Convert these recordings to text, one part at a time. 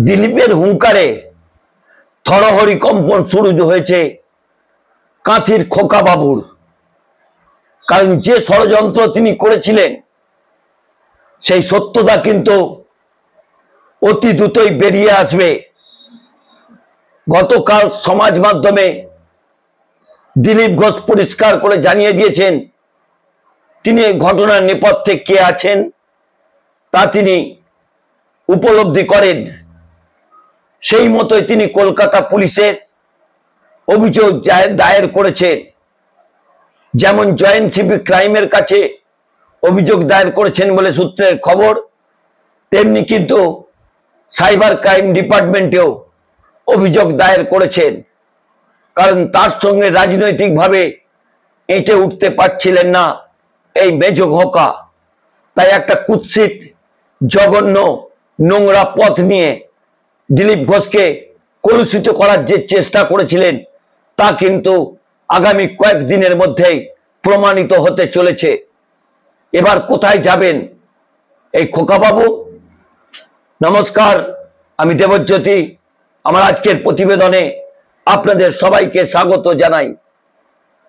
দিলীপের হুঙ্কারে থরহরি কম্পন শুরু হয়েছে কাঁথির খোকা বাবুর। কারণ যে ষড়যন্ত্র তিনি করেছিলেন সেই সত্যতা কিন্তু অতি দ্রুতই বেরিয়ে আসবে। গতকাল সমাজ মাধ্যমে দিলীপ ঘোষ পরিষ্কার করে জানিয়ে দিয়েছেন তিনি এই ঘটনার নেপথ্যে কে আছেন তা তিনি উপলব্ধি করেন। সেই মতোই তিনি কলকাতা পুলিশের অভিযোগ দায়ের করেছেন। যেমন জয়েন্ট সিভিক ক্রাইমের কাছে অভিযোগ দায়ের করেছেন বলে সূত্রের খবর, তেমনি কিন্তু সাইবার ক্রাইম ডিপার্টমেন্টেও অভিযোগ দায়ের করেছেন। কারণ তার সঙ্গে রাজনৈতিকভাবে এঁটে উঠতে পারছিলেন না এই মেজ খোকা। তাই একটা কুৎসিত জঘন্য নোংরা পথ নিয়ে দিলীপ ঘোষকে কলুষিত করার যে চেষ্টা করেছিলেন তা কিন্তু আগামী কয়েকদিনের মধ্যেই প্রমাণিত হতে চলেছে। এবার কোথায় যাবেন এই খোকাবাবু? নমস্কার, আমি দেবজ্যোতি। আমার আজকের প্রতিবেদনে আপনাদের সবাইকে স্বাগত জানাই।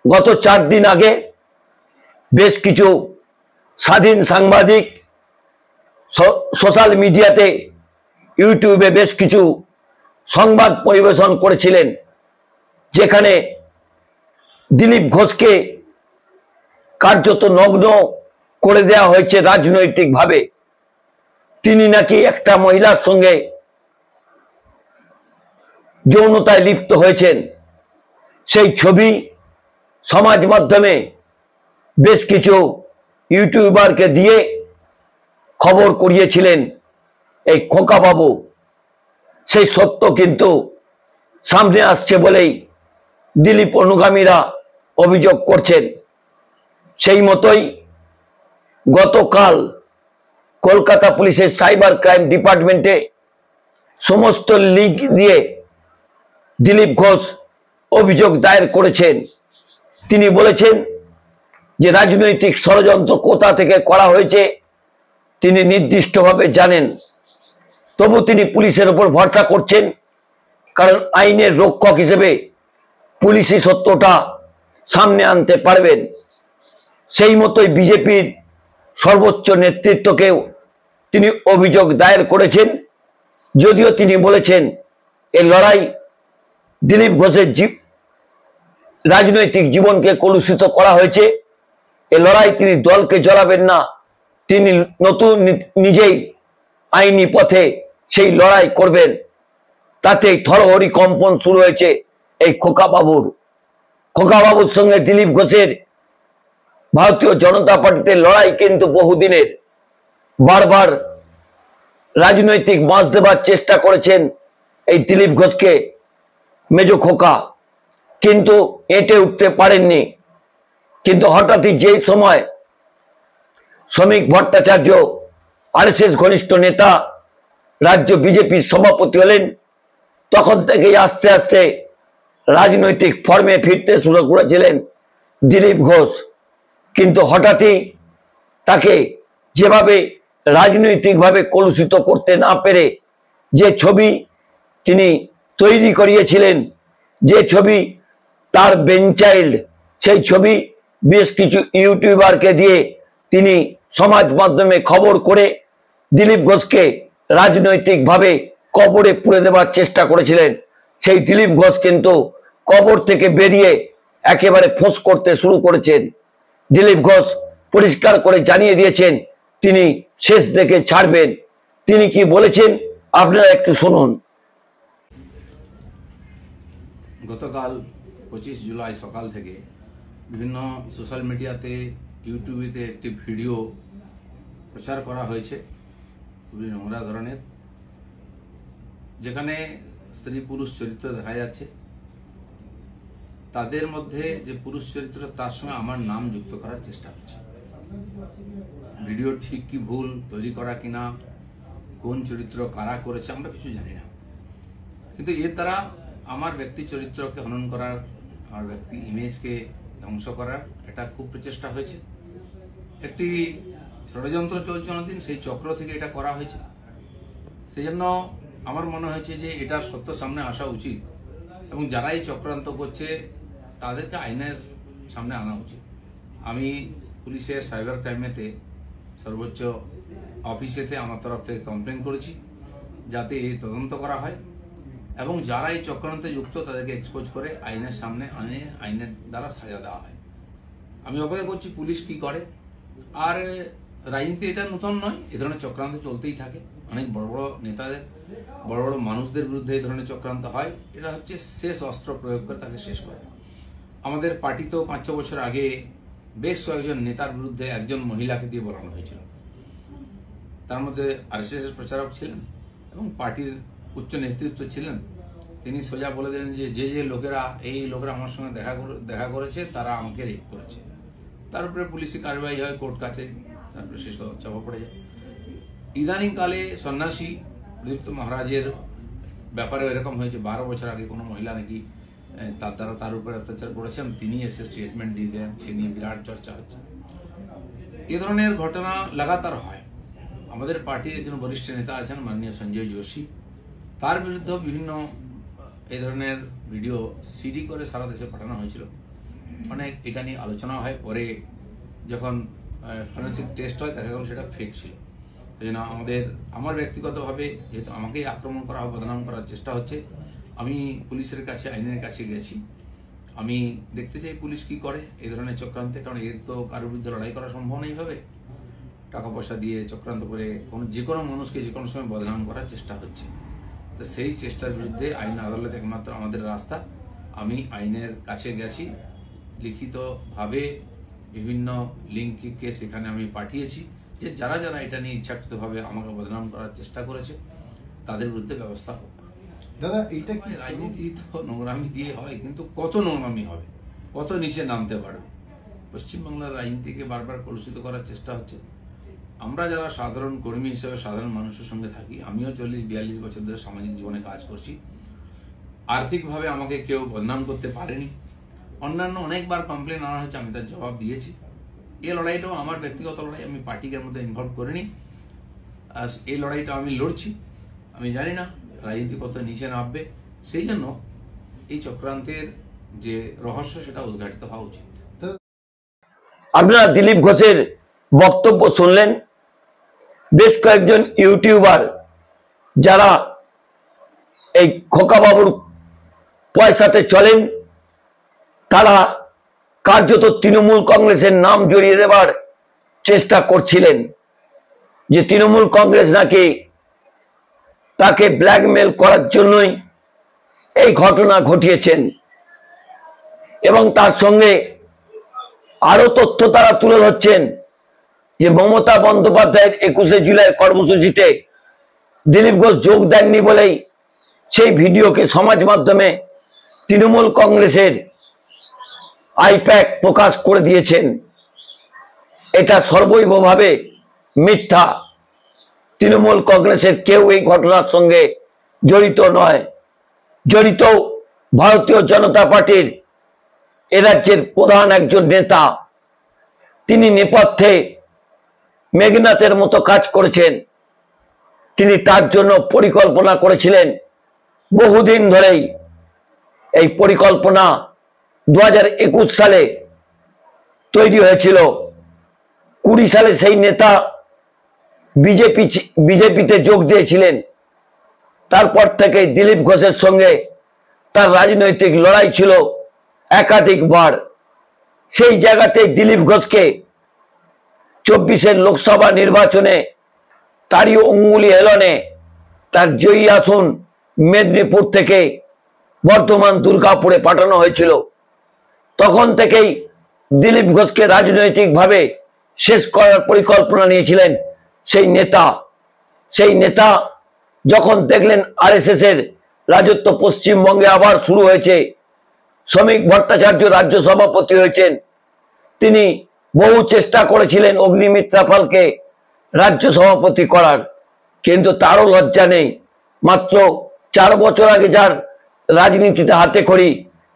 গত 4 দিন আগে বেশ কিছু স্বাধীন সাংবাদিক সোশ্যাল মিডিয়াতে ইউটিউবে বেশ কিছু সংবাদ পরিবেশন করেছিলেন, যেখানে দিলীপ ঘোষকে কার্যত নগ্ন করে দেওয়া হয়েছে রাজনৈতিকভাবে। তিনি নাকি একটা মহিলার সঙ্গে যৌনতায় লিপ্ত হয়েছেন। সেই ছবি সমাজ মাধ্যমে বেশ কিছু ইউটিউবারকে দিয়ে খবর করিয়েছিলেন এই খোকাবাবু। সেই সত্য কিন্তু সামনে আসছে বলেই দিলীপ অনুগামীরা অভিযোগ করছেন। সেই মতোই গতকাল কলকাতা পুলিশের সাইবার ক্রাইম ডিপার্টমেন্টে সমস্ত লিঙ্ক দিয়ে দিলীপ ঘোষ অভিযোগ দায়ের করেছেন। তিনি বলেছেন যে রাজনৈতিক ষড়যন্ত্র কোথা থেকে করা হয়েছে তিনি নির্দিষ্টভাবে জানেন, তবু তিনি পুলিশের উপর ভরসা করছেন। কারণ আইনের রক্ষক হিসেবে পুলিশই সত্যটা সামনে আনতে পারবেন। সেই মতোই বিজেপির সর্বোচ্চ নেতৃত্বকেও তিনি অভিযোগ দায়ের করেছেন। যদিও তিনি বলেছেন এই লড়াই দিলীপ ঘোষের রাজনৈতিক জীবনকে কলুষিত করা হয়েছে, এ লড়াই তিনি দলকে জড়াবেন না, তিনি নতুন নিজেই আইনি পথে সেই লড়াই করবেন। তাতেই থরহরি কম্পন শুরু হয়েছে এই খোকাবাবুর সঙ্গে দিলীপ ঘোষের ভারতীয় জনতা পার্টিতে লড়াই কিন্তু বহুদিনের। বারবার রাজনৈতিক বাঁশ দেবার চেষ্টা করেছেন এই দিলীপ ঘোষকে মেজ খোকা, কিন্তু এঁটে উঠতে পারেননি। কিন্তু হঠাৎই যেই সময় শ্রমিক ভট্টাচার্য আরএসএস ঘনিষ্ঠ নেতা রাজ্য বিজেপির সভাপতি হলেন, তখন থেকেই আস্তে আস্তে রাজনৈতিক ফর্মে ফিরতে শুরু করেছিলেন দিলীপ ঘোষ। কিন্তু হঠাৎই তাকে যেভাবে রাজনৈতিকভাবে কলুষিত করতে না পেরে যে ছবি তিনি তৈরি করিয়েছিলেন, যে ছবি তার বেনচাইল্ড, সেই ছবি বেশ কিছু ইউটিউবারকে দিয়ে তিনি সমাজ মাধ্যমে খবর করে দিলীপ ঘোষকে রাজনৈতিকভাবে কবরে পুরে দেওয়ার চেষ্টা করেছিলেন। সেই দিলীপ ঘোষ কিন্তু কবর থেকে বেরিয়ে একেবারে ফোঁস করতে শুরু করেছেন। দিলীপ ঘোষ পরিষ্কার করে জানিয়ে দিয়েছেন তিনি শেষ দেখে ছাড়বেন। তিনি কি বলেছেন আপনারা একটু শুনুন। গতকাল 25 জুলাই সকাল থেকে বিভিন্ন সোশ্যাল মিডিয়াতে ইউটিউবেতে একটি ভিডিও প্রচার করা হয়েছে খুবই নোংরা ধরনের, যেখানে স্ত্রী পুরুষ চরিত্র দেখা যাচ্ছে। তাদের মধ্যে যে পুরুষ চরিত্র তার সঙ্গে আমার নাম যুক্ত করার চেষ্টা হচ্ছে। ভিডিও ঠিক কি ভুল তৈরি করা কিনা, কোন চরিত্র কারা করেছে আমরা কিছু জানি না, কিন্তু এর দ্বারা আমার ব্যক্তি চরিত্রকে হনন করার, আমার ব্যক্তি ইমেজকে ধ্বংস করার এটা খুব প্রচেষ্টা হয়েছে। একটি ষড়যন্ত্র চলছে অনেকদিন, সেই চক্র থেকে এটা করা হয়েছে। সেই জন্য আমার মনে হয়েছে যে এটার সত্য সামনে আসা উচিত এবং যারা এই চক্রান্ত করছে তাদেরকে আইনের সামনে আনা উচিত। আমি পুলিশের সাইবার ক্রাইমেতে সর্বোচ্চ অফিসেতে আমার তরফ থেকে কমপ্লেন করেছি যাতে এই তদন্ত করা হয় এবং যারা এই চক্রান্তে যুক্ত তাদেরকে এক্সপোজ করে আইনের সামনে আনে আইনের দ্বারা সাজা দেওয়া হয়। আমি অপেক্ষা করছি পুলিশ কি করে। আর রাজনীতি এটা নতুন নয়, এ ধরনের চক্রান্ত চলতেই থাকে। অনেক বড় বড় নেতাদের, বড় বড় মানুষদের বিরুদ্ধে এই ধরনের চক্রান্ত হয়। এটা হচ্ছে শেষ অস্ত্র প্রয়োগ করে তাকে শেষ করে। আমাদের পার্টিতেও 5-6 বছর আগে বেশ কয়েকজন নেতার বিরুদ্ধে একজন মহিলাকে দিয়ে বলানো হয়েছিল। তার মধ্যে আরএসএস এর প্রচারক ছিলেন এবং পার্টির উচ্চ নেতৃত্ব ছিলেন। তিনি সোজা বলে দিলেন যে যে লোকেরা আমার সঙ্গে দেখা করেছে তারা আমাকে রেপ করেছে। তার উপরে পুলিশি কার্যবাহী হয়, কোর্ট কাছে, তারপরে শেষ চাপা পড়ে যায়। ইদানিংকালে সন্ন্যাসী দীপ্ত মহারাজের ব্যাপারে এরকম হয়েছে, 12 বছর আগে কোনো মহিলা নাকি তার উপরে অত্যাচার করেছেন, তিনি এসে স্টেটমেন্ট দিয়ে দেন, সে নিয়ে বিরাট চর্চা হচ্ছে। এ ধরনের ঘটনা লাগাতার হয়। আমাদের পার্টির একজন বরিষ্ঠ নেতা আছেন মাননীয় সঞ্জয় যোশী, তার বিরুদ্ধে বিভিন্ন এই ধরনের ভিডিও সিডি করে সারা দেশে পাঠানো হয়েছিল। অনেক এটা নিয়ে আলোচনা হয়, পরে যখন ফরেন্সিক টেস্ট হয় দেখা গেল সেটা ফেক ছিল। এই জন্য আমার ব্যক্তিগতভাবে যেহেতু আমাকেই আক্রমণ করা হয়, বদনাম করার চেষ্টা হচ্ছে, আমি পুলিশের কাছে, আইনের কাছে গেছি। আমি দেখতে চাই পুলিশ কি করে এই ধরনের চক্রান্তে, কারণ এর তো কারোর বিরুদ্ধে লড়াই করা সম্ভব নেই ভাবে। টাকা পয়সা দিয়ে চক্রান্ত করে যে কোনো মানুষকে যে কোনো সময় বদনাম করার চেষ্টা হচ্ছে। তো সেই চেষ্টার বিরুদ্ধে আইন আদালত একমাত্র আমাদের রাস্তা। আমি আইনের কাছে গেছি, লিখিতভাবে বিভিন্ন লিঙ্ককে সেখানে আমি পাঠিয়েছি যে যারা যারা এটা নিয়ে ইচ্ছাকৃতভাবে আমাকে বদনাম করার চেষ্টা করেছে তাদের বিরুদ্ধে ব্যবস্থা হোক। দাদা এইটা কি রাজনীতি তো নোংরামি দিয়ে হয়, কিন্তু কত নোংরামি হবে, কত নিচে নামতে পারবে। পশ্চিমবাংলার রাজনীতিকে বারবার কলুষিত করার চেষ্টা হচ্ছে। আমরা যারা সাধারণ কর্মী হিসেবে সাধারণ মানুষের সঙ্গে থাকি, আমিও 40-42 বছর ধরে সামাজিক জীবনে কাজ করছি। আর্থিকভাবে আমাকে কেউ বদনাম করতে পারেনি। অন্যান্য অনেকবার কমপ্লেন আনা হয়েছে, আমি তার জবাব দিয়েছি। এই লড়াইটাও আমার ব্যক্তিগত লড়াই, আমি পার্টিকে মধ্যে ইনভলভ করিনি। আর এই লড়াইটা আমি লড়ছি। আমি জানি না রাজনীতি কত নিচে নামবে, সেই জন্য এই চক্রান্তের যে রহস্য সেটা উদ্ঘাটিত হওয়া উচিত। আপনারা দিলীপ ঘোষের বক্তব্য শুনলেন। বেশ কয়েকজন ইউটিউবার যারা এই খোকাবাবুর পয়সাতে চলেন, তারা কার্যত তৃণমূল কংগ্রেসের নাম জড়িয়ে দেবার চেষ্টা করছিলেন, যে তৃণমূল কংগ্রেস নাকি তাকে ব্ল্যাকমেল করার জন্যই এই ঘটনা ঘটিয়েছেন। এবং তার সঙ্গে আরো তথ্য তারা তুলে ধরছেন যে মমতা বন্দ্যোপাধ্যায়ের 21শে জুলাইয়ের কর্মসূচিতে দিলীপ ঘোষ যোগ দেননি বলেই সেই ভিডিওকে সমাজ মাধ্যমে তৃণমূল কংগ্রেসের আইপ্যাক প্রকাশ করে দিয়েছেন। এটা সর্বৈবভাবে মিথ্যা। তৃণমূল কংগ্রেসের কেউ এই ঘটনার সঙ্গে জড়িত নয়। জড়িত ভারতীয় জনতা পার্টির এ রাজ্যের প্রধান একজন নেতা। তিনি নেপথ্যে মেঘনাথের মতো কাজ করেছেন। তিনি তার জন্য পরিকল্পনা করেছিলেন বহুদিন ধরেই। এই পরিকল্পনা 2021 সালে তৈরি হয়েছিল। 20 সালে সেই নেতা বিজেপিতে যোগ দিয়েছিলেন। তারপর থেকে দিলীপ ঘোষের সঙ্গে তার রাজনৈতিক লড়াই ছিল একাধিকবার। সেই জায়গাতে দিলীপ ঘোষকে 24-এর লোকসভা নির্বাচনে তারই অঙ্গুলি হেলনে তার জয়ী আসন মেদিনীপুর থেকে বর্ধমান দুর্গাপুরে পাঠানো হয়েছিল। তখন থেকেই দিলীপ ঘোষকে রাজনৈতিকভাবে শেষ করার পরিকল্পনা নিয়েছিলেন সেই নেতা যখন দেখলেন আরএসএস এর রাজত্ব পশ্চিমবঙ্গে আবার শুরু হয়েছে, শ্রমিক ভট্টাচার্য রাজ্য সভাপতি হয়েছেন, তিনি বহু চেষ্টা করেছিলেন অগ্নিমিত্রা পালকে রাজ্য সভাপতি করার, কিন্তু তারও লজ্জা নেই। মাত্র 4 বছর আগে যার রাজনীতিতে হাতে খড়ি,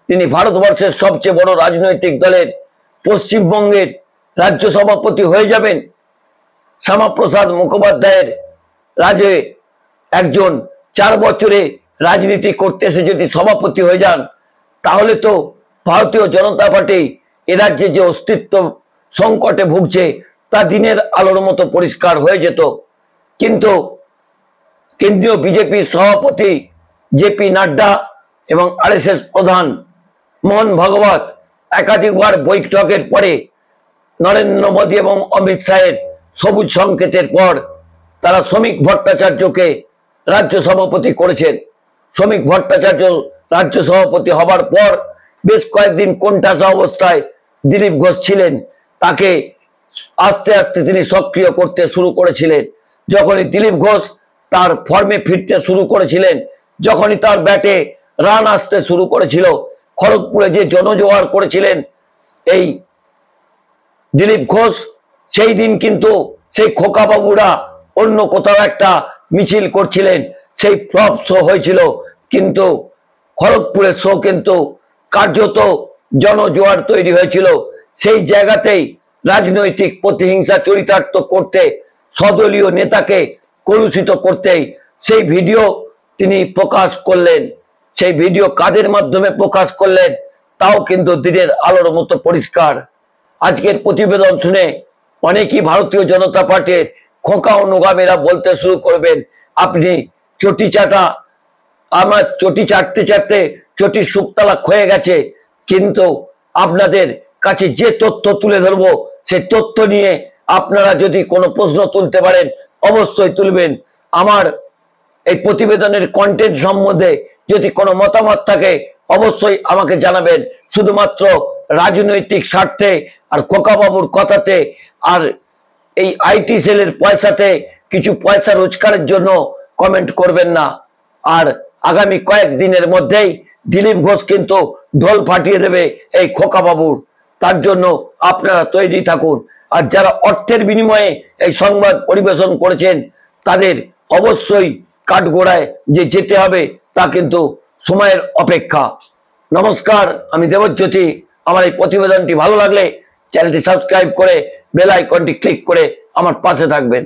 তিনি ভারতবর্ষের সবচেয়ে বড় রাজনৈতিক দলের পশ্চিমবঙ্গের রাজ্য সভাপতি হয়ে যাবেন। শ্যামাপ্রসাদ মুখোপাধ্যায়ের রাজ্যে একজন 4 বছরে রাজনীতি করতে এসে যদি সভাপতি হয়ে যান, তাহলে তো ভারতীয় জনতা পার্টি এ রাজ্যে যে অস্তিত্ব সংকটে ভুগছে তা দিনের আলোর মতো পরিষ্কার হয়ে যেত। কিন্তু কেন্দ্রীয় বিজেপির সভাপতি জেপি নাড্ডা এবং আরএসএস প্রধান মোহন ভাগবত একাধিকবার বৈঠকের পরে নরেন্দ্র মোদী এবং অমিত শাহের সবুজ সংকেতের পর তারা শ্রমিক ভট্টাচার্যকে রাজ্য সভাপতি করেছেন। শ্রমিক ভট্টাচার্য রাজ্য সভাপতি হবার পর বেশ কয়েকদিন কোণঠাসা অবস্থায় দিলীপ ঘোষ ছিলেন। তাকে আস্তে আস্তে তিনি সক্রিয় করতে শুরু করেছিলেন। যখনই দিলীপ ঘোষ তার ফর্মে ফিরতে শুরু করেছিলেন, যখনই তার ব্যাটে রান আসতে শুরু করেছিল, খড়গপুরে যে জনজোয়ার করেছিলেন এই দিলীপ ঘোষ, সেই দিন কিন্তু সেই খোকাবাবুরা অন্য কোথাও একটা মিছিল করছিলেন, সেই ফ্লপ শো হয়েছিল। কিন্তু খড়গপুরের শো কিন্তু কার্যত জনজোয়ার তৈরি হয়েছিল। সেই জায়গাতেই রাজনৈতিক প্রতিহিংসা চরিতার্থ করতে, সদলীয় নেতাকে কলুষিত করতেই সেই ভিডিও তিনি প্রকাশ করলেন। সেই ভিডিও কাদের মাধ্যমে প্রকাশ করলেন তাও কিন্তু দিনের আলোর মতো পরিষ্কার। আজকের প্রতিবেদন শুনে অনেকেই ভারতীয় জনতা পার্টির খোকা অনুগামীরা বলতে শুরু করবেন, আপনি চটি চাটা, আমার চটি চাটতে চাটতে চটির শুকতালা ক্ষয়ে গেছে। কিন্তু আপনাদের কাছে যে তথ্য তুলে ধরবো সেই তথ্য নিয়ে আপনারা যদি কোনো প্রশ্ন তুলতে পারেন অবশ্যই তুলবেন। আমার এই প্রতিবেদনের কন্টেন্ট সম্বন্ধে যদি কোনো মতামত থাকে অবশ্যই আমাকে জানাবেন। শুধুমাত্র রাজনৈতিক স্বার্থে আর খোকাবাবুর কথাতে আর এই আইটি সেলের পয়সাতে কিছু পয়সা রোজগারের জন্য কমেন্ট করবেন না। আর আগামী কয়েকদিনের মধ্যেই দিলীপ ঘোষ কিন্তু ঢোল ফাটিয়ে দেবে এই খোকাবাবুর। তার জন্য আপনারা তৈরি থাকুন। আর যারা অর্থের বিনিময়ে এই সংবাদ পরিবেশন করেছেন তাদের অবশ্যই কাঠগোড়ায় যে যেতে হবে তা কিন্তু সময়ের অপেক্ষা। নমস্কার, আমি দেবজ্যোতি। আমার এই প্রতিবেদনটি ভালো লাগলে চ্যানেলটি সাবস্ক্রাইব করে বেল আইকনটি ক্লিক করে আমার পাশে থাকবেন।